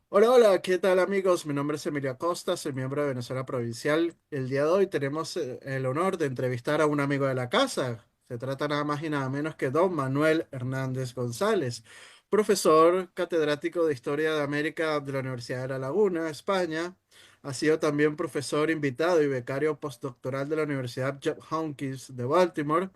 Hola, hola, ¿qué tal amigos? Mi nombre es Emilio Acosta, soy miembro de Venezuela Provincial. El día de hoy tenemos el honor de entrevistar a un amigo de la casa. Se trata nada más y nada menos que don Manuel Hernández González, profesor catedrático de Historia de América de la Universidad de La Laguna, España. Ha sido también profesor invitado y becario postdoctoral de la Universidad Johns Hopkins de Baltimore.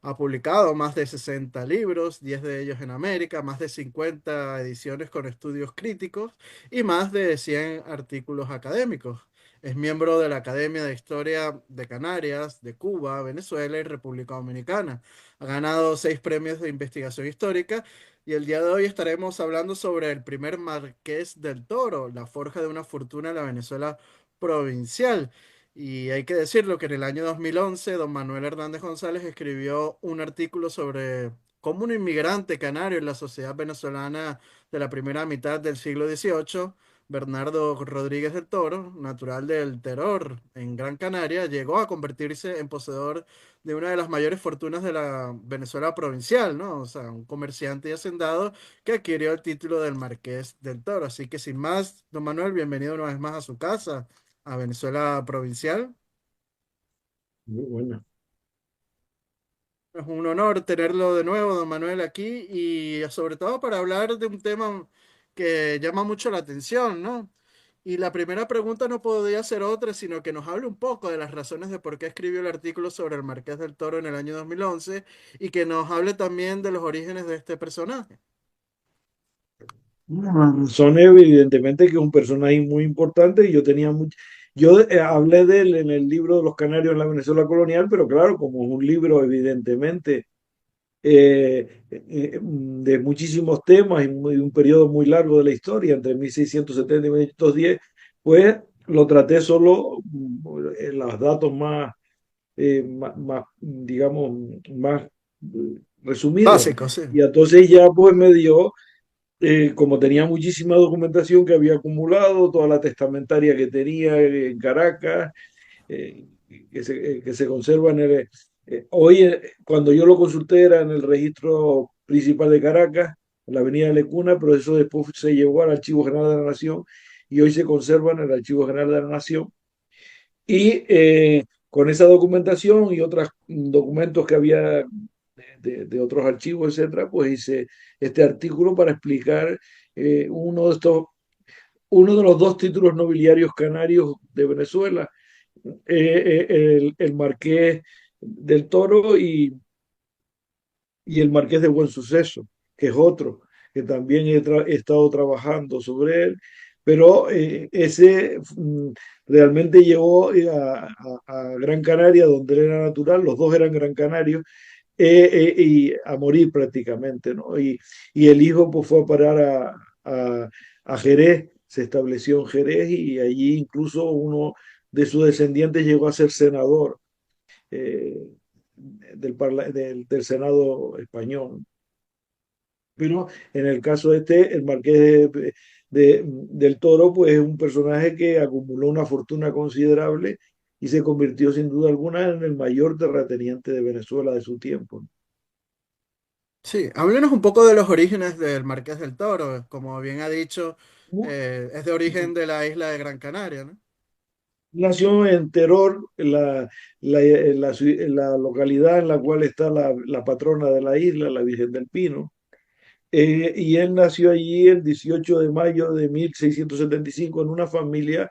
Ha publicado más de 60 libros, 10 de ellos en América, más de 50 ediciones con estudios críticos y más de 100 artículos académicos. Es miembro de la Academia de Historia de Canarias, de Cuba, Venezuela y República Dominicana. Ha ganado 6 premios de investigación histórica y el día de hoy estaremos hablando sobre el primer Marqués del Toro, la forja de una fortuna en la Venezuela provincial. Y hay que decirlo que en el año 2011, don Manuel Hernández González escribió un artículo sobre cómo un inmigrante canario en la sociedad venezolana de la primera mitad del siglo XVIII, Bernardo Rodríguez del Toro, natural del Terror en Gran Canaria, llegó a convertirse en poseedor de una de las mayores fortunas de la Venezuela provincial, ¿no? O sea, un comerciante y hacendado que adquirió el título del Marqués del Toro. Así que sin más, don Manuel, bienvenido una vez más a su casa a Venezuela provincial. Muy buena. Es un honor tenerlo de nuevo, don Manuel, aquí y sobre todo para hablar de un tema que llama mucho la atención, ¿no? Y la primera pregunta no podría ser otra, sino que nos hable un poco de las razones de por qué escribió el artículo sobre el Marqués del Toro en el año 2011 y que nos hable también de los orígenes de este personaje. Son evidentemente que es un personaje muy importante y yo tenía mucho, yo hablé de él en el libro de los Canarios en la Venezuela colonial, pero claro, como es un libro evidentemente de muchísimos temas y un periodo muy largo de la historia, entre 1670 y 1510, pues lo traté solo en los datos más, digamos, más resumidos. Básico, sí. Y entonces ya pues me dio como tenía muchísima documentación que había acumulado, toda la testamentaria que tenía en Caracas, eh, que se conserva hoy, cuando yo lo consulté, era en el registro principal de Caracas, en la avenida Lecuna, pero eso después se llevó al Archivo General de la Nación y hoy se conserva en el Archivo General de la Nación. Y con esa documentación y otros documentos que había de otros archivos, etcétera, pues hice este artículo para explicar uno de uno de los dos títulos nobiliarios canarios de Venezuela, el Marqués del Toro y el Marqués de Buen Suceso, que es otro, que también he estado trabajando sobre él, pero ese realmente llegó a Gran Canaria, donde él era natural, los dos eran gran canarios, y a morir prácticamente, ¿no? Y el hijo pues fue a parar a Jerez, se estableció en Jerez y allí incluso uno de sus descendientes llegó a ser senador eh, del Senado español. Pero en el caso este, el Marqués del Toro, pues es un personaje que acumuló una fortuna considerable y se convirtió sin duda alguna en el mayor terrateniente de Venezuela de su tiempo. Sí, háblenos un poco de los orígenes del Marqués del Toro. Como bien ha dicho, ¿No? es de origen de la isla de Gran Canaria, ¿no? Nació en Teror, la localidad en la cual está la patrona de la isla, la Virgen del Pino. Y él nació allí el 18 de mayo de 1675 en una familia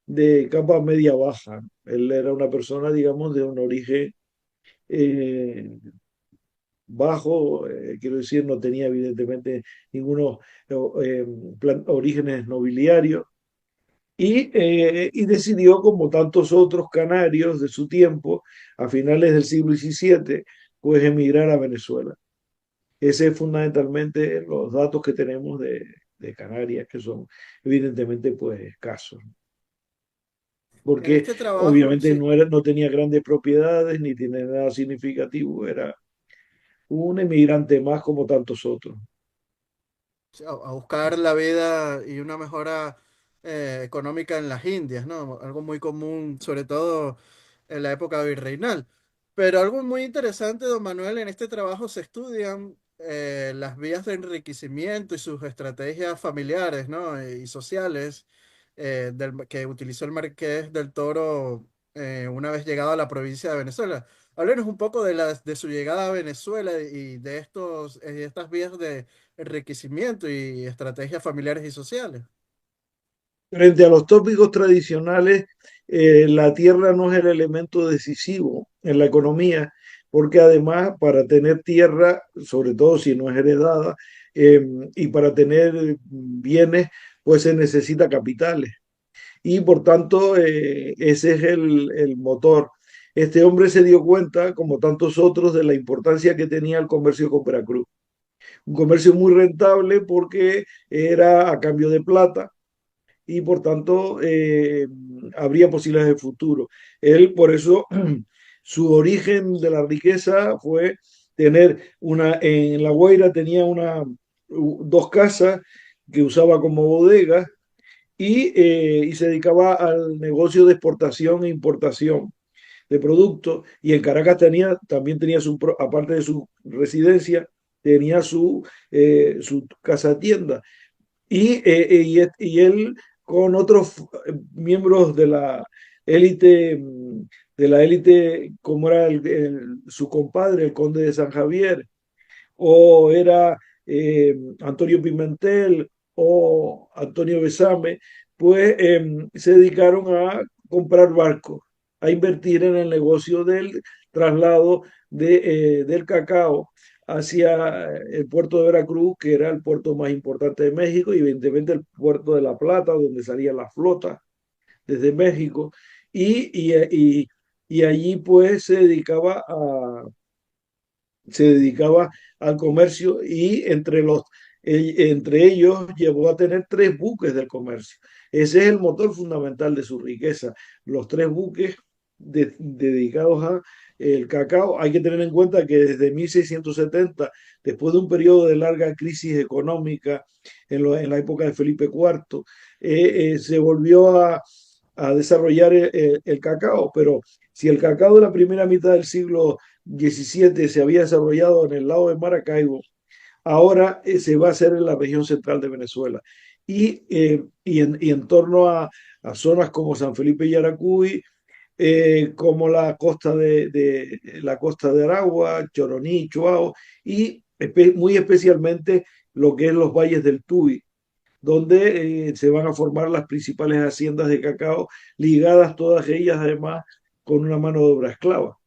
de capa media baja. Él era una persona, digamos, de un origen eh, bajo, quiero decir, no tenía evidentemente ningunos eh, orígenes nobiliarios. Y decidió, como tantos otros canarios de su tiempo, a finales del siglo XVII, pues emigrar a Venezuela. Ese es fundamentalmente los datos que tenemos de Canarias, que son evidentemente pues escasos, En porque este trabajo, obviamente sí, no tenía grandes propiedades ni tiene nada significativo, era un emigrante más como tantos otros. sí, a buscar la vida y una mejora económica en las Indias, ¿no? Algo muy común, sobre todo en la época virreinal. Pero algo muy interesante, don Manuel, en este trabajo se estudian las vías de enriquecimiento y sus estrategias familiares, ¿no? Y sociales que utilizó el Marqués del Toro una vez llegado a la provincia de Venezuela. Háblenos un poco de su llegada a Venezuela y de estas vías de enriquecimiento y estrategias familiares y sociales. Frente a los tópicos tradicionales, la tierra no es el elemento decisivo en la economía, porque además para tener tierra, sobre todo si no es heredada, eh, y para tener bienes, pues se necesita capitales. Y por tanto, ese es el motor. Este hombre se dio cuenta, como tantos otros, de la importancia que tenía el comercio con Veracruz. Un comercio muy rentable porque era a cambio de plata y por tanto habría posibilidades de futuro. Él, por eso, su origen de la riqueza fue tener en La Guaira tenía dos casas que usaba como bodega y se dedicaba al negocio de exportación e importación de productos. Y en Caracas también tenía aparte de su residencia, tenía su casa tienda. Y él con otros miembros élite, de la élite, como era su compadre, el conde de San Javier, o era Antonio Pimentel o Antonio Besame, pues se dedicaron a comprar barcos, a invertir en el negocio del traslado del cacao hacia el puerto de Veracruz, que era el puerto más importante de México, y evidentemente el puerto de La Plata, donde salía la flota desde México, y, y, y, y allí pues se dedicaba al comercio y entre ellos llegó a tener tres buques del comercio. Ese es el motor fundamental de su riqueza, los tres buques dedicados a el cacao. Hay que tener en cuenta que desde 1670, después de un periodo de larga crisis económica en la época de Felipe IV, se volvió a desarrollar el cacao, pero si el cacao de la primera mitad del siglo 17 se había desarrollado en el lado de Maracaibo, ahora se va a hacer en la región central de Venezuela. Y en torno a zonas como San Felipe y Yaracuy, como la costa de Aragua, Choroní, Chuao, y muy especialmente lo que es los valles del Tuy, donde se van a formar las principales haciendas de cacao, ligadas todas ellas además con una mano de obra esclava,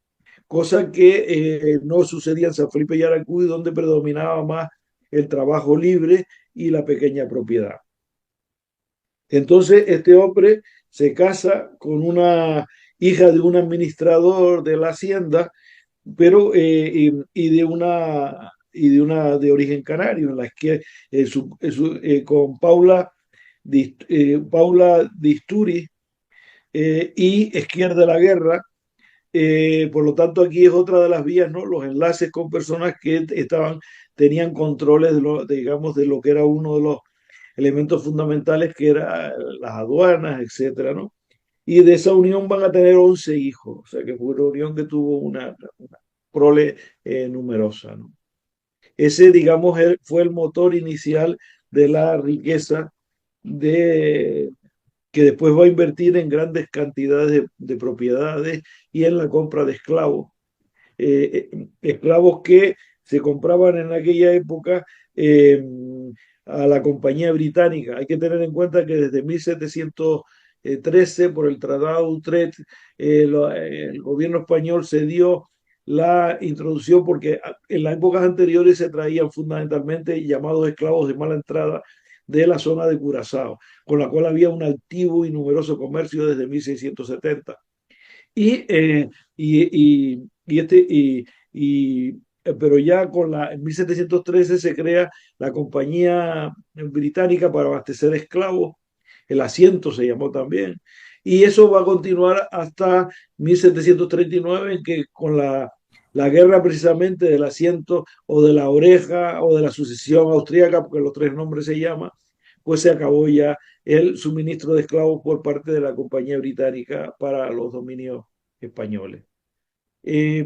cosa que no sucedía en San Felipe y Yaracuy, donde predominaba más el trabajo libre y la pequeña propiedad. Entonces, este hombre se casa con una hija de un administrador de la hacienda, pero y de una de origen canario, en la que con Paula Disturi y Esquier de la Guerra. Por lo tanto, aquí es otra de las vías, ¿no? Los enlaces con personas que tenían controles digamos, de lo que era uno de los elementos fundamentales, que era las aduanas, etcétera, ¿no? Y de esa unión van a tener 11 hijos, o sea que fue una unión que tuvo una prole numerosa, ¿no? Ese, digamos, fue el motor inicial de la riqueza de, que después va a invertir en grandes cantidades de propiedades y en la compra de esclavos. Esclavos que se compraban en aquella época a la compañía británica. Hay que tener en cuenta que desde 1713, por el Tratado de Utrecht, el gobierno español cedió la introducción, porque en las épocas anteriores se traían fundamentalmente llamados esclavos de mala entrada de la zona de Curazao, con la cual había un activo y numeroso comercio desde 1670. Y, eh, y, y, y este, pero ya en 1713 se crea la compañía británica para abastecer esclavos, el asiento se llamó también, y eso va a continuar hasta 1739, en que con la guerra precisamente del asiento o de la oreja o de la sucesión austríaca, porque los tres nombres se llaman, pues se acabó ya el suministro de esclavos por parte de la compañía británica para los dominios españoles.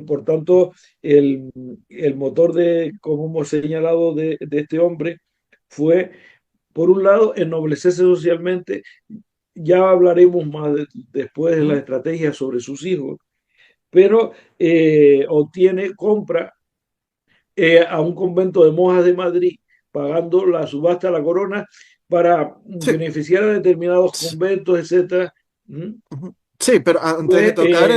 Por tanto, el, el motor de, como hemos señalado, de este hombre fue, por un lado, ennoblecerse socialmente. Ya hablaremos más después de la Ujú. estrategia sobre sus hijos, pero compra a un convento de monjas de Madrid, pagando la subasta a la corona para Sí, beneficiar a determinados s- conventos, etcétera. ¿Mm? ujú. Sí, pero antes de Pues, tocar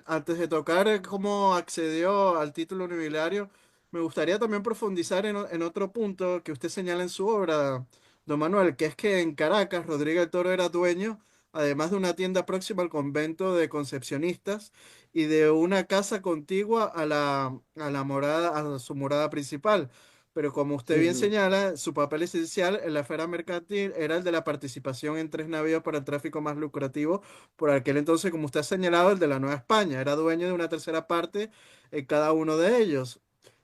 antes de tocar cómo accedió al título nobiliario, me gustaría también profundizar en otro punto que usted señala en su obra, don Manuel, que es que en Caracas Rodríguez el Toro era dueño, además de una tienda próxima al convento de Concepcionistas y de una casa contigua a la morada, a su morada principal. Pero como usted bien ujú. señala, su papel esencial en la esfera mercantil era el de la participación en tres navíos para el tráfico más lucrativo por aquel entonces, como usted ha señalado, el de la Nueva España. Era dueño de una tercera parte en cada uno de ellos.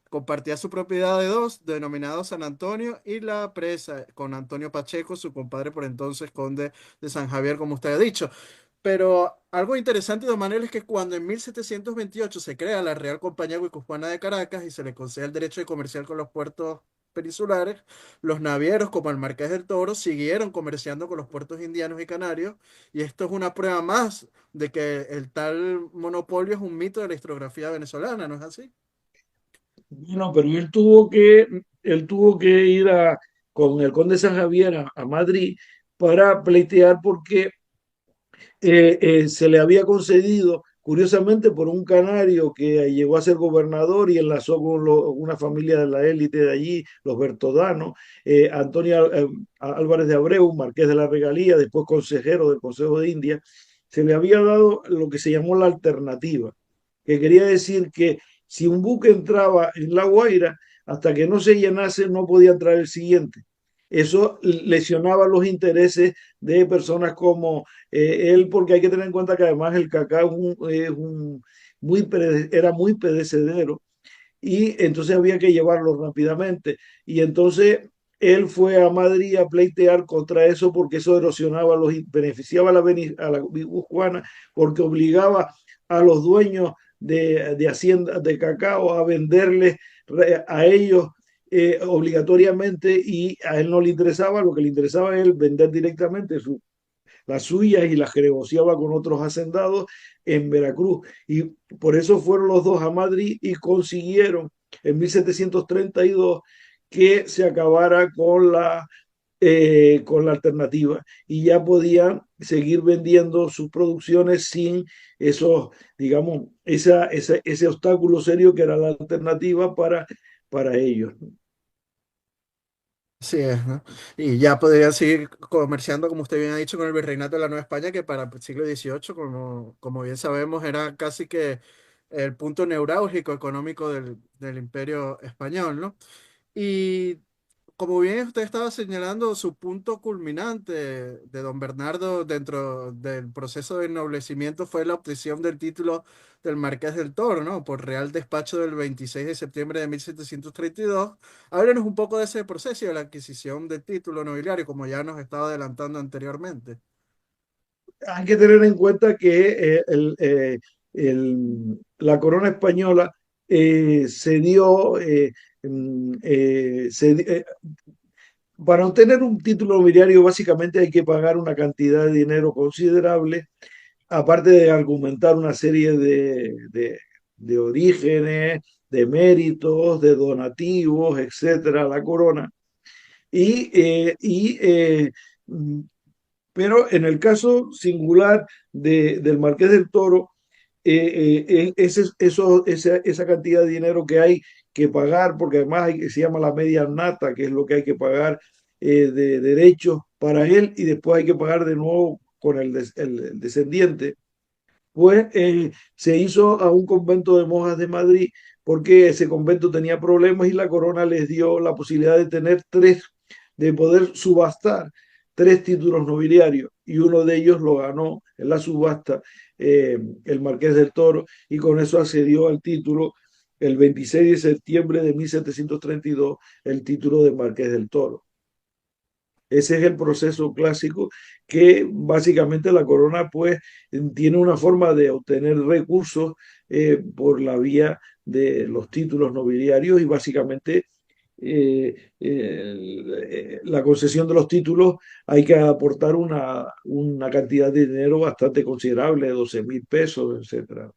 Compartía su propiedad de dos, denominado San Antonio, y la presa con Antonio Pacheco, su compadre por entonces, conde de San Javier, como usted ha dicho. Pero algo interesante de Manuel es que cuando en 1728 se crea la Real Compañía Guipuzcoana de Caracas y se le concede el derecho de comerciar con los puertos peninsulares, los navieros como el Marqués del Toro siguieron comerciando con los puertos indianos y canarios, y esto es una prueba más de que el tal monopolio es un mito de la historiografía venezolana, ¿no es así? Bueno, pero él tuvo que ir con el conde San Javier a Madrid para pleitear porque se le había concedido, curiosamente, por un canario que llegó a ser gobernador y enlazó con una familia de la élite de allí, los Bertodanos, Antonio Álvarez de Abreu, marqués de la Regalía, después consejero del Consejo de India, se le había dado lo que se llamó la alternativa, que quería decir que si un buque entraba en La Guaira, hasta que no se llenase no podía entrar el siguiente. Eso lesionaba los intereses de personas como él, porque hay que tener en cuenta que además el cacao era muy perecedero y entonces había que llevarlo rápidamente. Y entonces él fue a Madrid a pleitear contra eso porque eso erosionaba, beneficiaba a la guipuzcoana porque obligaba a los dueños de haciendas de cacao a venderles a ellos obligatoriamente y a él no le interesaba, lo que le interesaba a él vender directamente las suyas y las que negociaba con otros hacendados en Veracruz. Y por eso fueron los dos a Madrid y consiguieron en 1732 que se acabara con la alternativa y ya podían seguir vendiendo sus producciones sin esos, digamos, ese obstáculo serio que era la alternativa para ellos. Sí es, ¿no? Y ya podrían seguir comerciando, como usted bien ha dicho, con el virreinato de la Nueva España, que para el siglo XVIII, como bien sabemos, era casi que el punto neurálgico económico del imperio español, ¿no? Y como bien usted estaba señalando, su punto culminante de don Bernardo dentro del proceso de ennoblecimiento fue la obtención del título del Marqués del Toro, ¿no? Por Real Despacho del 26 de septiembre de 1732. Háblenos un poco de ese proceso y de la adquisición del título nobiliario, como ya nos estaba adelantando anteriormente. Hay que tener en cuenta que la corona española se dio, para obtener un título nobiliario básicamente hay que pagar una cantidad de dinero considerable, aparte de argumentar una serie de orígenes, de méritos, de donativos, etcétera, a la corona. Y, eh, y eh, pero en el caso singular del Marqués del Toro, esa cantidad de dinero que hay que pagar, porque además se llama la media nata, que es lo que hay que pagar de derechos para él, y después hay que pagar de nuevo con el descendiente, pues se hizo a un convento de monjas de Madrid, porque ese convento tenía problemas y la corona les dio la posibilidad de tener de poder subastar tres títulos nobiliarios y uno de ellos lo ganó en la subasta el Marqués del Toro y con eso accedió al título el 26 de septiembre de 1732, el título de Marqués del Toro. Ese es el proceso clásico que básicamente la corona pues tiene una forma de obtener recursos por la vía de los títulos nobiliarios y básicamente la concesión de los títulos hay que aportar una cantidad de dinero bastante considerable, 12.000 pesos, etcétera.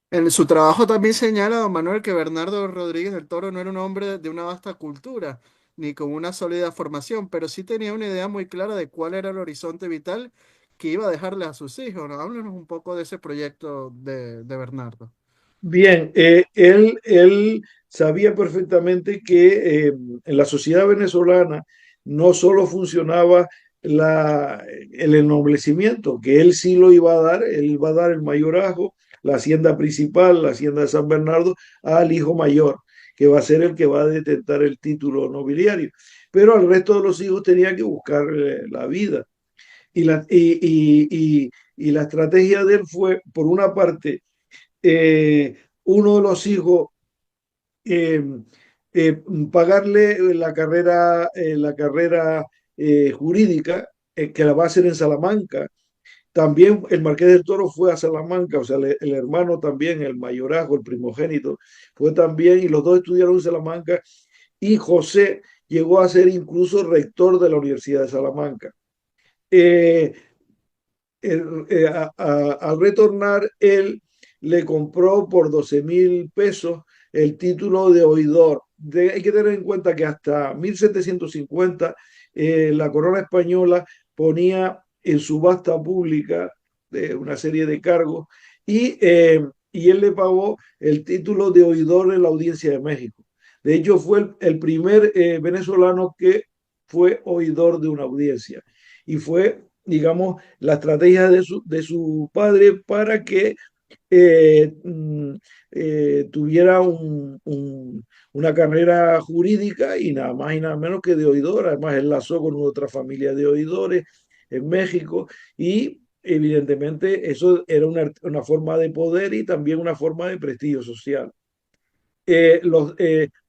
En su trabajo también señala don Manuel que Bernardo Rodríguez del Toro no era un hombre de una vasta cultura ni con una sólida formación, pero sí tenía una idea muy clara de cuál era el horizonte vital que iba a dejarle a sus hijos, ¿no? Háblenos un poco de ese proyecto de Bernardo. Bien, él sabía perfectamente que en la sociedad venezolana no solo funcionaba el ennoblecimiento, que él sí lo iba a dar, él iba a dar el mayorazgo, la hacienda principal, la hacienda de San Bernardo, al hijo mayor, que va a ser el que va a detentar el título nobiliario. Pero al resto de los hijos tenía que buscar la vida. Y la estrategia de él fue, por una parte, uno de los hijos eh, pagarle la carrera jurídica que la va a hacer en Salamanca. También el Marqués del Toro fue a Salamanca, o sea, el hermano también, el mayorazgo, el primogénito, fue también, y los dos estudiaron en Salamanca, y José llegó a ser incluso rector de la Universidad de Salamanca. Eh, Al retornar, él le compró por 12.000 pesos el título de oidor. Hay que tener en cuenta que hasta 1750 la corona española ponía en subasta pública una serie de cargos y él le pagó el título de oidor en la Audiencia de México. De hecho, fue el primer venezolano que fue oidor de una audiencia y fue, digamos, la estrategia de su padre para que eh, mm, tuviera una carrera jurídica y nada más y nada menos que de oidor. Además, enlazó con otra familia de oidores en México y evidentemente eso era una forma de poder y también una forma de prestigio social.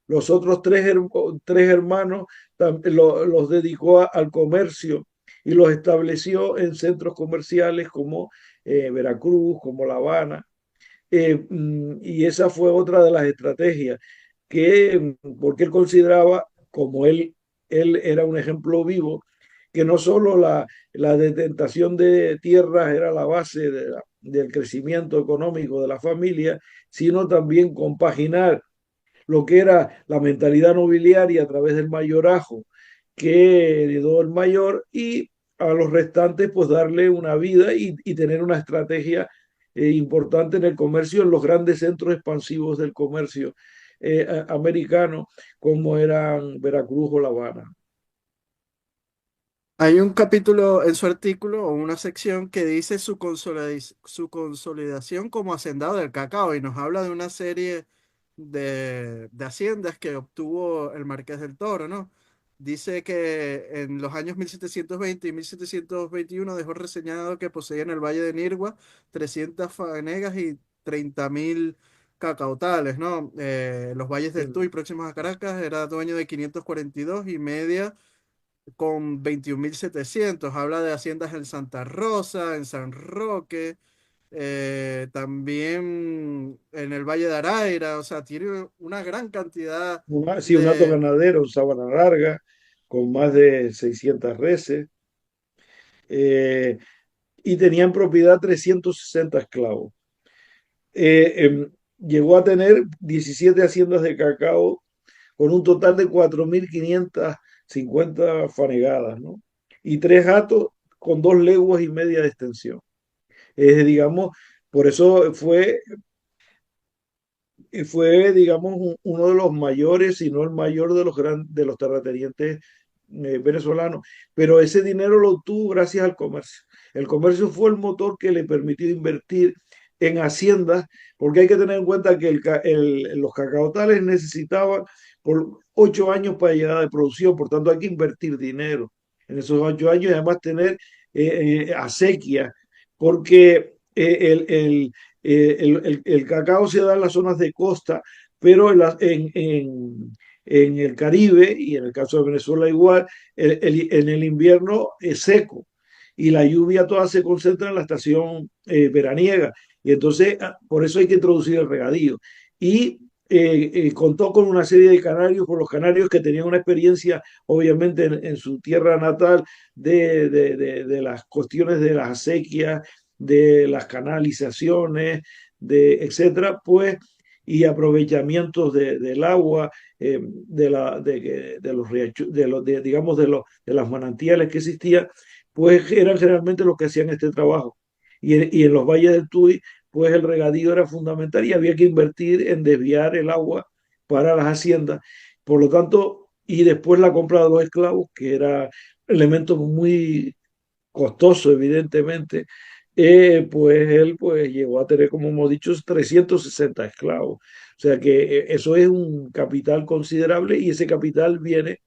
Los otros tres hermanos los dedicó al comercio y los estableció en centros comerciales como Veracruz, como La Habana. Y esa fue otra de las estrategias porque él consideraba, como él era un ejemplo vivo, que no solo la detentación de tierras era la base del crecimiento económico de la familia, sino también compaginar lo que era la mentalidad nobiliaria a través del mayorazgo que heredó el mayor y a los restantes pues darle una vida y tener una estrategia importante en el comercio, en los grandes centros expansivos del comercio americano como eran Veracruz o La Habana. Hay un capítulo en su artículo o una sección que dice su consolidación como hacendado del cacao y nos habla de una serie de haciendas que obtuvo el Marqués del Toro, ¿no? Dice que en los años 1720 y 1721 dejó reseñado que poseía en el Valle de Nirgua 300 fanegas y 30.000 cacautales, ¿no? Los valles del Tuy, próximos a Caracas, era dueño de 542 y media con 21.700. Habla de haciendas en Santa Rosa, en San Roque, también en el Valle de Araira. O sea, tiene una gran cantidad Sí, un hato de... ganadero, un sábana larga, con más de 600 reses, eh, y tenía en propiedad 360 esclavos. Llegó a tener 17 haciendas de cacao con un total de 4.550 fanegadas, ¿no? Y tres hatos con 2 leguas y media de extensión. Digamos, por eso fue, digamos, uno de los mayores, si no el mayor de los terratenientes venezolanos. Pero ese dinero lo obtuvo gracias al comercio. El comercio fue el motor que le permitió invertir en haciendas, porque hay que tener en cuenta que los cacautales necesitaban por 8 años para llegar de producción, por tanto hay que invertir dinero en esos 8 años y además tener acequia, porque el cacao se da en las zonas de costa, pero En el Caribe y en el caso de Venezuela igual, en el invierno es seco y la lluvia toda se concentra en la estación veraniega. Y entonces, por eso hay que introducir el regadío. Y contó con una serie de canarios, con los canarios que tenían una experiencia, obviamente, en su tierra natal de las cuestiones de las acequias, de las canalizaciones, etcétera, pues, y aprovechamientos del agua, de los digamos, de las manantiales que existían, pues eran generalmente los que hacían este trabajo. Y en los valles del Tuy, pues el regadío era fundamental y había que invertir en desviar el agua para las haciendas. Por lo tanto, y después la compra de los esclavos, que era elemento muy costoso, evidentemente, pues él pues llegó a tener, como hemos dicho, 360 esclavos. O sea que eso es un capital considerable y ese capital viene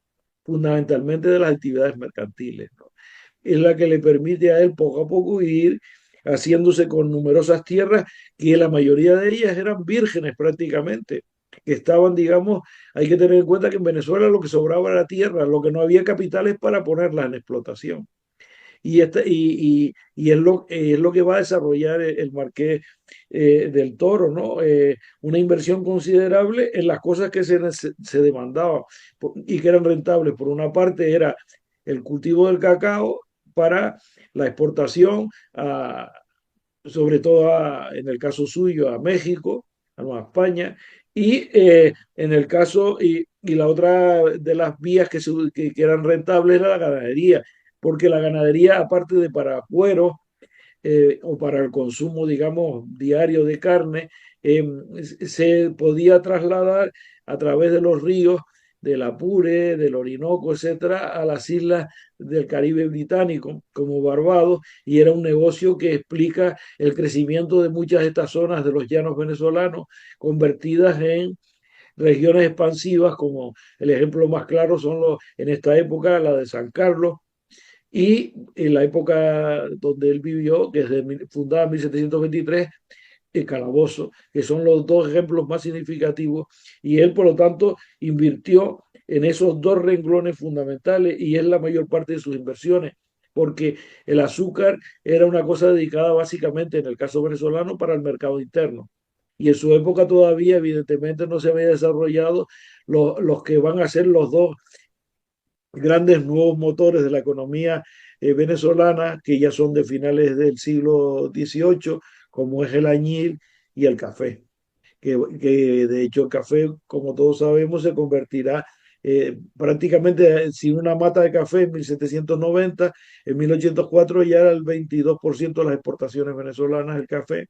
fundamentalmente de las actividades mercantiles, ¿no? Es la que le permite a él poco a poco ir haciéndose con numerosas tierras que la mayoría de ellas eran vírgenes prácticamente, que estaban, digamos, hay que tener en cuenta que en Venezuela lo que sobraba era tierra, lo que no había capitales para ponerlas en explotación. Y es lo que va a desarrollar el Marqués del Toro, ¿no? Una inversión considerable en las cosas que se demandaban y que eran rentables. Por una parte era el cultivo del cacao para la exportación, sobre todo en el caso suyo, a México, a Nueva España, y en el caso, y la otra de las vías que eran rentables era la ganadería, porque la ganadería, aparte de para cuero o para el consumo, digamos, diario de carne, eh, se podía trasladar a través de los ríos del Apure, del Orinoco, etcétera, a las islas del Caribe británico, como Barbados, y era un negocio que explica el crecimiento de muchas de estas zonas de los llanos venezolanos, convertidas en regiones expansivas, como el ejemplo más claro son en esta época la de San Carlos, y en la época donde él vivió, que es fundada en 1723, el Calabozo, que son los dos ejemplos más significativos, y él, por lo tanto, invirtió en esos dos renglones fundamentales y es la mayor parte de sus inversiones, porque el azúcar era una cosa dedicada básicamente, en el caso venezolano, para el mercado interno. Y en su época todavía, evidentemente, no se había desarrollado los que van a ser los dos grandes nuevos motores de la economía venezolana, que ya son de finales del siglo XVIII, como es el añil y el café. Que de hecho el café, como todos sabemos, se convertirá prácticamente sin una mata de café en 1790, en 1804 ya era el 22% de las exportaciones venezolanas el café,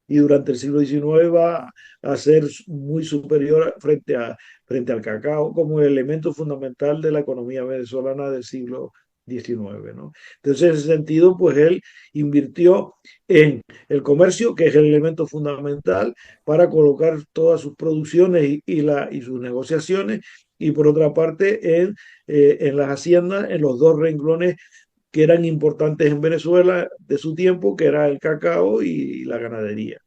y durante el siglo XIX va a ser muy superior frente al cacao como elemento fundamental de la economía venezolana del siglo XIX, ¿no? Entonces, en ese sentido, pues él invirtió en el comercio, que es el elemento fundamental para colocar todas sus producciones y sus negociaciones, y por otra parte en las haciendas, en los dos renglones que eran importantes en Venezuela de su tiempo, que era el cacao y la ganadería.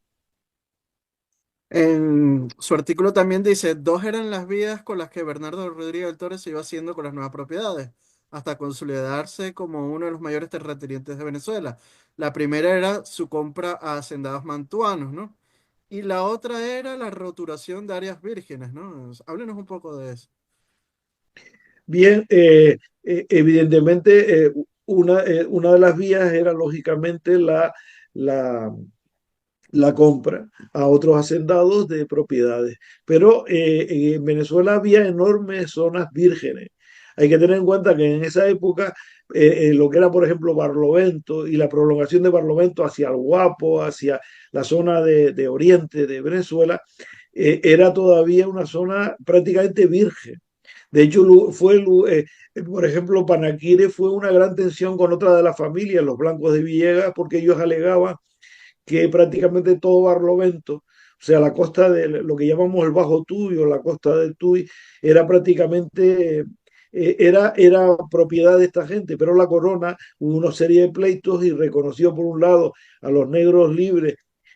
En su artículo también dice, dos eran las vías con las que Bernardo Rodríguez del Toro se iba haciendo con las nuevas propiedades, hasta consolidarse como uno de los mayores terratenientes de Venezuela. La primera era su compra a hacendados mantuanos, ¿no? Y la otra era la roturación de áreas vírgenes, ¿no? Háblenos un poco de eso. Bien, evidentemente, una de las vías era lógicamente la, la compra a otros hacendados de propiedades. Pero en Venezuela había enormes zonas vírgenes. Hay que tener en cuenta que en esa época lo que era, por ejemplo, Barlovento y la prolongación de Barlovento hacia el Guapo, hacia la zona de oriente de Venezuela, era todavía una zona prácticamente virgen. De hecho, por ejemplo, Panaquire fue una gran tensión con otra de las familias, los Blancos de Villegas, porque ellos alegaban que prácticamente todo Barlovento, o sea, la costa de lo que llamamos el Bajo Tuy o la costa del Tuy, era prácticamente, era propiedad de esta gente, pero la corona hubo una serie de pleitos y reconoció por un lado a los negros libres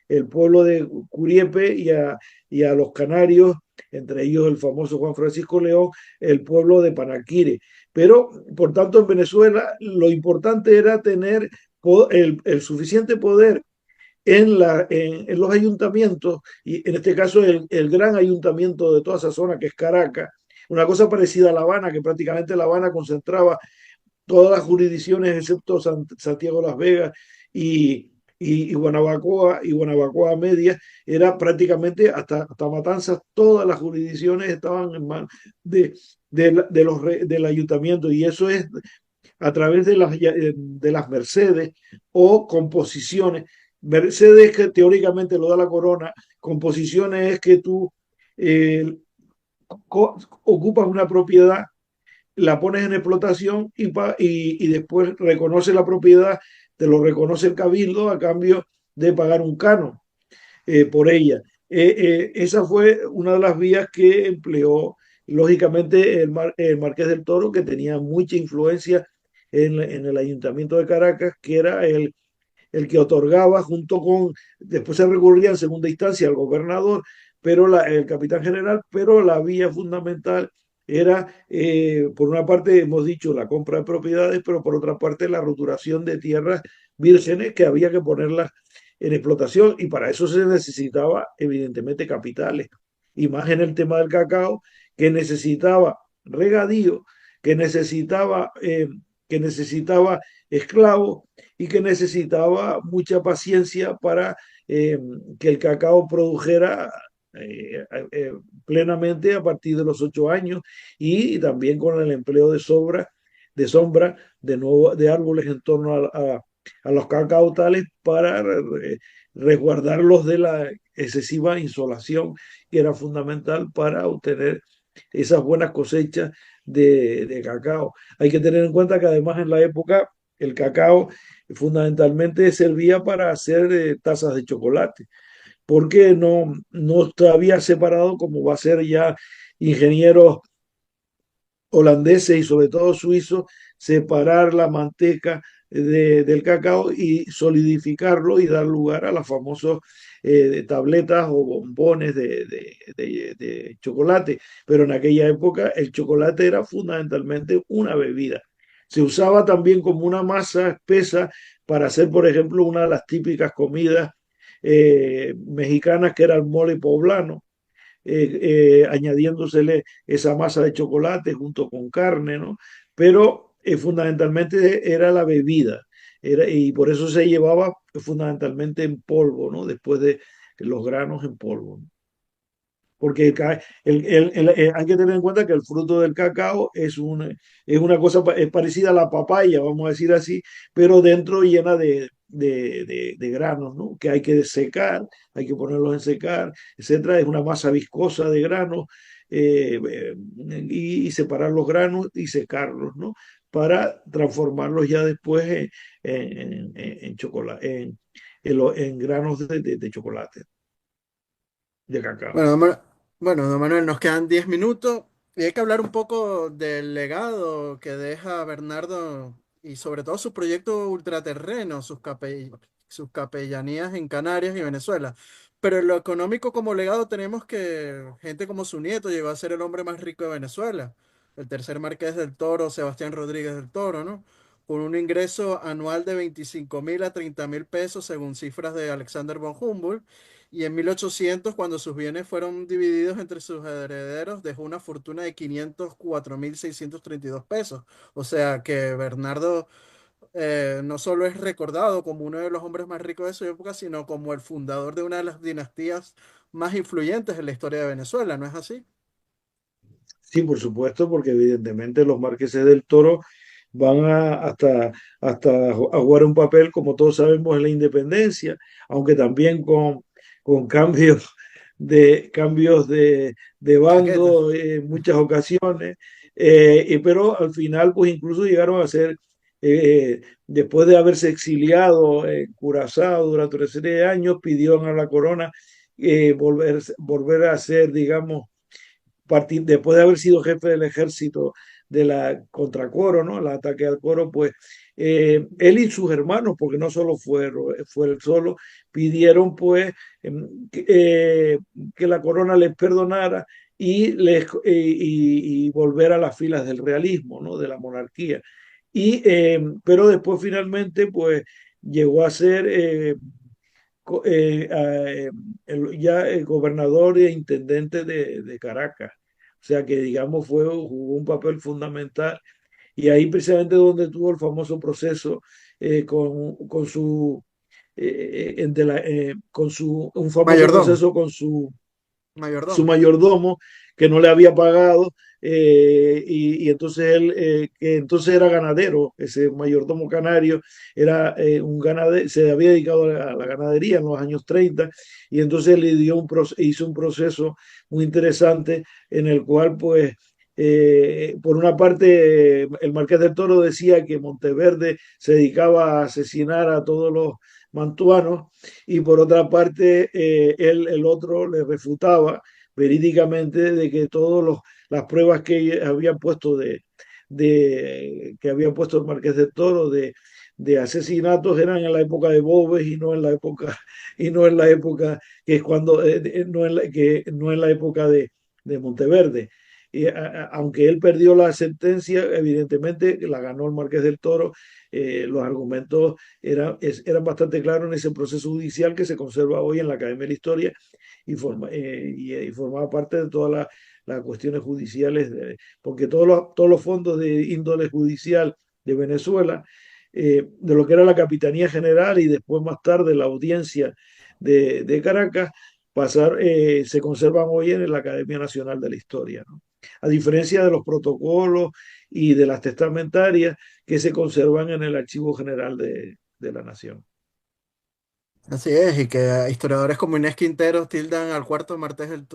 el pueblo de Curiepe y a los canarios, entre ellos el famoso Juan Francisco León, el pueblo de Panaquire. Pero, por tanto, en Venezuela lo importante era tener el suficiente poder en los ayuntamientos, y en este caso el gran ayuntamiento de toda esa zona, que es Caracas, una cosa parecida a La Habana, que prácticamente La Habana concentraba todas las jurisdicciones excepto Santiago Las Vegas y Guanabacoa Media, era prácticamente hasta Matanzas, todas las jurisdicciones estaban en manos del ayuntamiento, y eso es a través de las mercedes o composiciones. Mercedes que teóricamente lo da la corona, composiciones es que tú eh, ocupas una propiedad, la pones en explotación y después reconoce la propiedad, te lo reconoce el cabildo a cambio de pagar un canon por ella. Esa fue una de las vías que empleó, lógicamente, el Marqués del Toro, que tenía mucha influencia en el Ayuntamiento de Caracas, que era el que otorgaba junto con, después se recurría en segunda instancia al gobernador, pero el capitán general, pero la vía fundamental era, por una parte, hemos dicho, la compra de propiedades, pero por otra parte, la roturación de tierras vírgenes que había que ponerlas en explotación, y para eso se necesitaba, evidentemente, capitales, y más en el tema del cacao, que necesitaba regadío, que necesitaba, que necesitaba esclavos, y que necesitaba mucha paciencia para que el cacao produjera plenamente a partir de los 8 años, y también con el empleo de sombra de árboles en torno a los cacautales para resguardarlos de la excesiva insolación, que era fundamental para obtener esas buenas cosechas de cacao. Hay que tener en cuenta que además en la época el cacao fundamentalmente servía para hacer tazas de chocolate, porque no estaba separado como va a ser ya ingenieros holandeses y sobre todo suizos, separar la manteca del cacao y solidificarlo y dar lugar a las famosas tabletas o bombones de chocolate. Pero en aquella época el chocolate era fundamentalmente una bebida. Se usaba también como una masa espesa para hacer, por ejemplo, una de las típicas comidas mexicanas, que era el mole poblano, añadiéndosele esa masa de chocolate junto con carne, ¿no? Pero fundamentalmente era la bebida, y por eso se llevaba fundamentalmente en polvo, ¿no? Después de los granos en polvo, ¿no? Porque hay que tener en cuenta que el fruto del cacao es una cosa, es parecida a la papaya, vamos a decir así, pero dentro llena de granos, ¿no? Que hay que secar, hay que ponerlos en secar, etcétera. Es una masa viscosa de granos, y separar los granos y secarlos, ¿no? Para transformarlos ya después en chocolate, en granos de chocolate, de cacao. Bueno, bueno, don Manuel, nos quedan 10 minutos y hay que hablar un poco del legado que deja Bernardo y sobre todo su proyecto ultraterreno, sus capellanías en Canarias y Venezuela. Pero en lo económico como legado tenemos que gente como su nieto llegó a ser el hombre más rico de Venezuela, el tercer marqués del Toro, Sebastián Rodríguez del Toro, ¿no? Con un ingreso anual de 25.000 a 30.000 pesos según cifras de Alexander von Humboldt. Y en 1800, cuando sus bienes fueron divididos entre sus herederos, dejó una fortuna de 504.632 pesos. O sea que Bernardo no solo es recordado como uno de los hombres más ricos de su época, sino como el fundador de una de las dinastías más influyentes en la historia de Venezuela, ¿no es así? Sí, por supuesto, porque evidentemente los marqueses del Toro van hasta a jugar un papel, como todos sabemos, en la independencia, aunque también con cambios de Chaqueta. bando en muchas ocasiones, pero al final, pues incluso llegaron a ser, después de haberse exiliado en Curazao durante una serie de años, pidieron a la corona volver a ser, digamos, después de haber sido jefe del ejército de la contra Coro, ¿no? El ataque al Coro, pues él y sus hermanos, porque no solo fue él solo, pidieron pues que la corona les perdonara y volver a las filas del realismo, ¿no? De la monarquía. Pero después finalmente pues llegó a ser ya el gobernador e intendente de Caracas. O sea que, digamos, jugó un papel fundamental y ahí precisamente donde tuvo el famoso proceso con su, un famoso Mayordomo, proceso con su mayordomo. mayordomo que no le había pagado y entonces él, que entonces era ganadero, ese mayordomo canario, era un ganadero, se había dedicado a la ganadería en los años 30 y entonces hizo un proceso muy interesante en el cual pues por una parte, el Marqués del Toro decía que Monteverde se dedicaba a asesinar a todos los mantuanos y por otra parte, el otro le refutaba verídicamente de que todas las pruebas que habían puesto que habían puesto el Marqués del Toro de asesinatos eran en la época de Boves y no en la época y no en la época que es cuando no en que no en la época de Monteverde. Aunque él perdió la sentencia, evidentemente la ganó el Marqués del Toro. Los argumentos eran bastante claros en ese proceso judicial que se conserva hoy en la Academia de la Historia y formaba parte de todas las cuestiones judiciales, porque todos los fondos de índole judicial de Venezuela, de lo que era la Capitanía General y después más tarde la audiencia de Caracas, se conservan hoy en la Academia Nacional de la Historia, ¿no? A diferencia de los protocolos y de las testamentarias que se conservan en el Archivo General de la Nación. Así es, y que historiadores como Inés Quintero tildan al cuarto Marqués del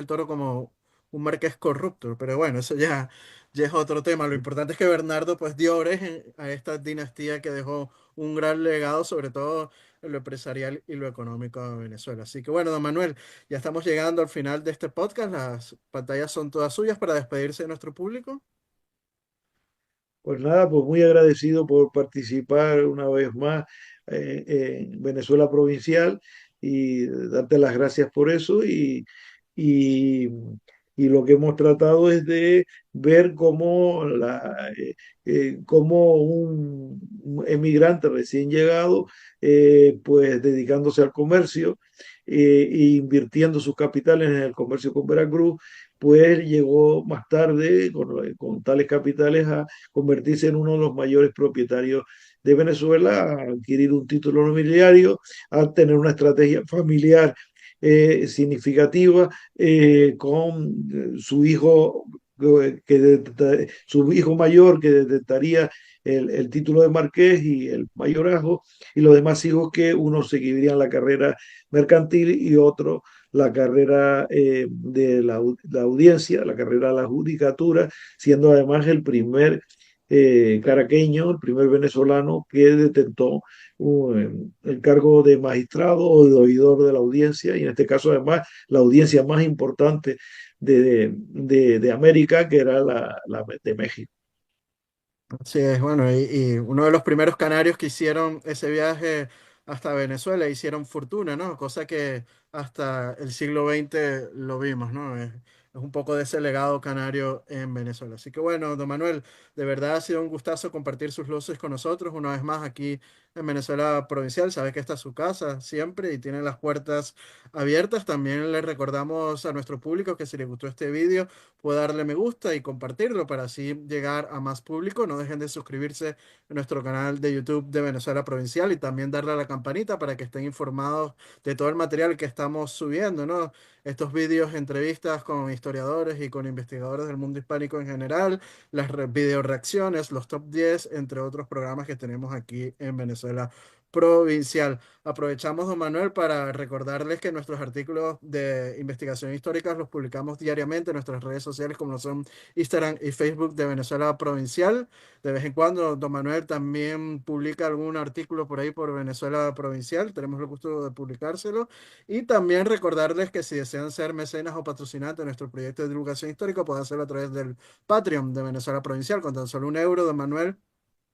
Toro como un marqués corrupto, pero bueno, eso ya es otro tema. Lo importante es que Bernardo pues dio origen a esta dinastía que dejó un gran legado, sobre todo en lo empresarial y lo económico de Venezuela. Así que bueno, don Manuel, ya estamos llegando al final de este podcast. Las pantallas son todas suyas para despedirse de nuestro público. Pues nada, pues muy agradecido por participar una vez más en Venezuela Provincial y darte las gracias por eso y, y lo que hemos tratado es de ver cómo un emigrante recién llegado, pues dedicándose al comercio e invirtiendo sus capitales en el comercio con Veracruz, pues llegó más tarde con tales capitales a convertirse en uno de los mayores propietarios de Venezuela, a adquirir un título nobiliario, a tener una estrategia familiar significativa con su hijo su hijo mayor que detentaría el título de marqués y el mayorazgo, y los demás hijos que unos seguirían la carrera mercantil y otro la carrera de la audiencia, la carrera de la judicatura, siendo además el primer caraqueño, el primer venezolano que detentó el cargo de magistrado o de oidor de la audiencia, y en este caso además la audiencia más importante de América, que era la de México. Sí, es bueno, y uno de los primeros canarios que hicieron ese viaje hasta Venezuela hicieron fortuna, ¿no? Cosa que hasta el siglo XX lo vimos, ¿no? Es un poco de ese legado canario en Venezuela. Así que bueno, don Manuel, de verdad ha sido un gustazo compartir sus luces con nosotros una vez más aquí en Venezuela Provincial. Sabe que esta es su casa siempre y tiene las puertas abiertas. También le recordamos a nuestro público que si les gustó este vídeo, puede darle me gusta y compartirlo para así llegar a más público. No dejen de suscribirse a nuestro canal de YouTube de Venezuela Provincial y también darle a la campanita para que estén informados de todo el material que estamos subiendo, ¿no? Estos vídeos, entrevistas con historiadores y con investigadores del mundo hispánico en general, las video reacciones, los top 10 entre otros programas que tenemos aquí en Venezuela Provincial. Aprovechamos, don Manuel, para recordarles que nuestros artículos de investigación histórica los publicamos diariamente en nuestras redes sociales, como lo son Instagram y Facebook de Venezuela Provincial. De vez en cuando, don Manuel también publica algún artículo por ahí por Venezuela Provincial. Tenemos el gusto de publicárselo. Y también recordarles que si desean ser mecenas o patrocinantes de nuestro proyecto de divulgación histórica, pueden hacerlo a través del Patreon de Venezuela Provincial, con tan solo 1 euro, don Manuel,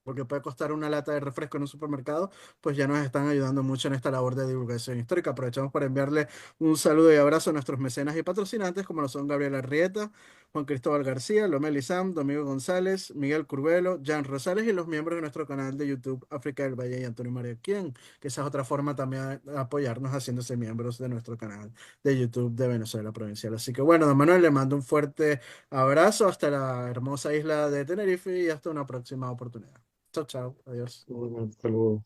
porque puede costar una lata de refresco en un supermercado, pues ya nos están ayudando mucho en esta labor de divulgación histórica. Aprovechamos para enviarle un saludo y abrazo a nuestros mecenas y patrocinantes, como lo son Gabriel Arrieta, Juan Cristóbal García, Lomel Izam, Domingo González, Miguel Curvelo, Jan Rosales y los miembros de nuestro canal de YouTube África del Valle y Antonio María Quien, que esa es otra forma también de apoyarnos haciéndose miembros de nuestro canal de YouTube de Venezuela Provincial. Así que bueno, don Manuel, le mando un fuerte abrazo hasta la hermosa isla de Tenerife y hasta una próxima oportunidad. Chao, chao. Adiós. Bueno, hasta luego.